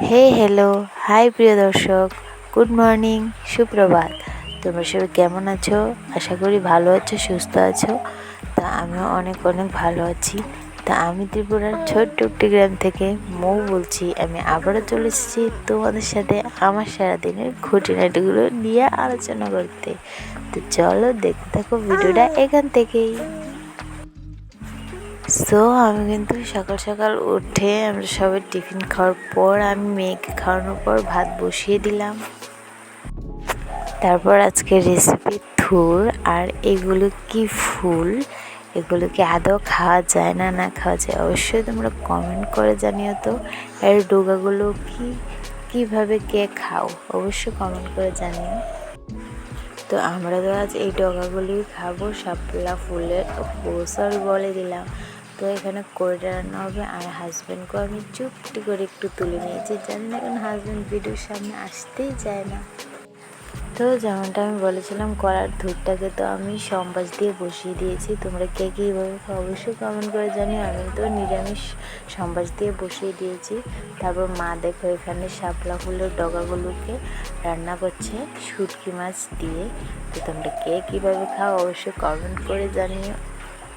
Hello, high প্রিয় দর্শক, good morning, সুপ্রভাত। তোমরা সবাই কেমন আছো? আশা করি ভালো আছো, সুস্থ আছো। তা আমিও অনেক অনেক ভালো আছি। তা আমি ত্রিপুরার ছোট্ট একটি গ্রাম থেকে মৌ বলছি। আমি আবারও চলে এসেছি তোমাদের সাথে আমার সারাদিনের খুঁটিনাটিগুলো নিয়ে আলোচনা করতে। তো চলো দেখতে থাকো ভিডিওটা এখান থেকেই। আমি কিন্তু সকাল সকাল উঠে আমরা সবাই টিফিন খাওয়ার পর আমি মেয়েকে খাওয়ানোর পর ভাত বসিয়ে দিলাম। তারপর আজকে রেসিপি থুর। আর এগুলো কি ফুল, এগুলো কি আদৌ খাওয়া যায় না না খাওয়া যায় অবশ্যই তোমরা কমেন্ট করে জানিও তো। এর ডোগাগুলো কীভাবে কে খাও অবশ্যই কমেন্ট করে জানিও। তো আমরা তো আজ এই ডগাগুলোই খাবো। শাপলা ফুলের সরি বলে দিলাম। তো এখানে কোয়েটা রান্না হবে আর হাজব্যান্ডকেও আমি চুপটি করে একটু তুলে নিয়েছি। জানি না কারণ হাজব্যান্ড ভিডিওর সামনে আসতেই চায় না। তো যেমনটা আমি বলেছিলাম কলার ধূরটাকে তো আমি সম্বাস দিয়ে বসিয়ে দিয়েছি। তোমরা কে কীভাবে অবশ্যই কমেন্ট করে জানিও। আমি তো নিরামিষ সম্বাস দিয়ে বসিয়ে দিয়েছি। তারপর মা দেখো এখানে শাপলা ফুলের ডগাগুলোকে রান্না করছে শুটকি মাছ দিয়ে। তো তোমরা কে কীভাবে খাও অবশ্যই কমেন্ট করে জানিও।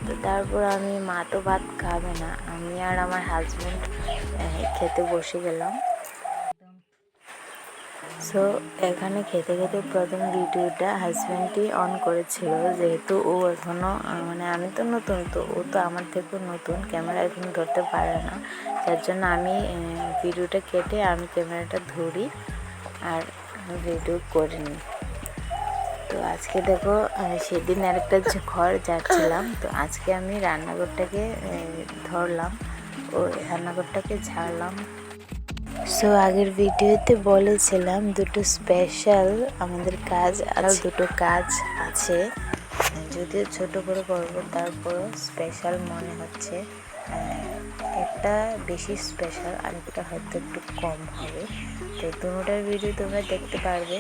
তো তারপর মা তো ভাত খাবে না, আমি আর আমার হাজব্যান্ড খেতে বসে গেলাম। এখানে খেতে খেতে প্রথম ভিডিওটা হাজব্যান্ডই অন করেছিল, যেহেতু ও এখনও মানে আমি তো নতুন, তো ও তো আমার থেকেও নতুন, ক্যামেরা এখন ধরতে পারে না। যার জন্য আমি ভিডিওটা কেটে আমি ক্যামেরাটা ধরি আর ভিডিও করে নিই। তো আজকে দেখো সেদিন আরেকটা ঘর যাচ্ছিলাম, তো আজকে আমি রান্নাঘরটাকে ধরলাম ও রান্নাঘরটাকে ঝাড়লাম। আগের ভিডিওতে বলেছিলাম দুটো স্পেশাল আমাদের কাজ আর দুটো কাজ আছে, যদিও ছোটো করে করবো তারপরও স্পেশাল মনে হচ্ছে। একটা বেশি স্পেশাল আর একটা হয়তো একটু কম হবে। তো দুটোটার ভিডিও তোমরা দেখতে পারবে।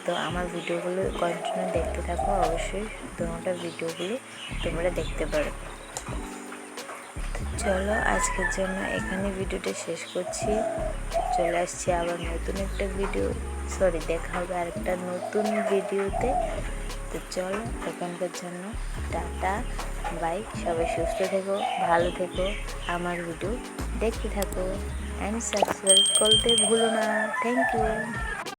তো আমার ভিডিওগুলো কন্টিনিউ দেখতে থাকো, অবশ্যই দুটোটার ভিডিওগুলো তোমরা দেখতে পারবে। চলো আজকের জন্য এখানে ভিডিওটা শেষ করছি। চলে আসছি আবার নতুন একটা ভিডিও, দেখা হবে আরেকটা নতুন ভিডিওতে। তো চলো এখানকার জন্য টাটা, বাই। সবাই সুস্থ থেকো, ভালো থেকো, আমার ভিডিও দেখতে থাকো অ্যান্ড সাবস্ক্রাইব করতে ভুলো না। Thank you.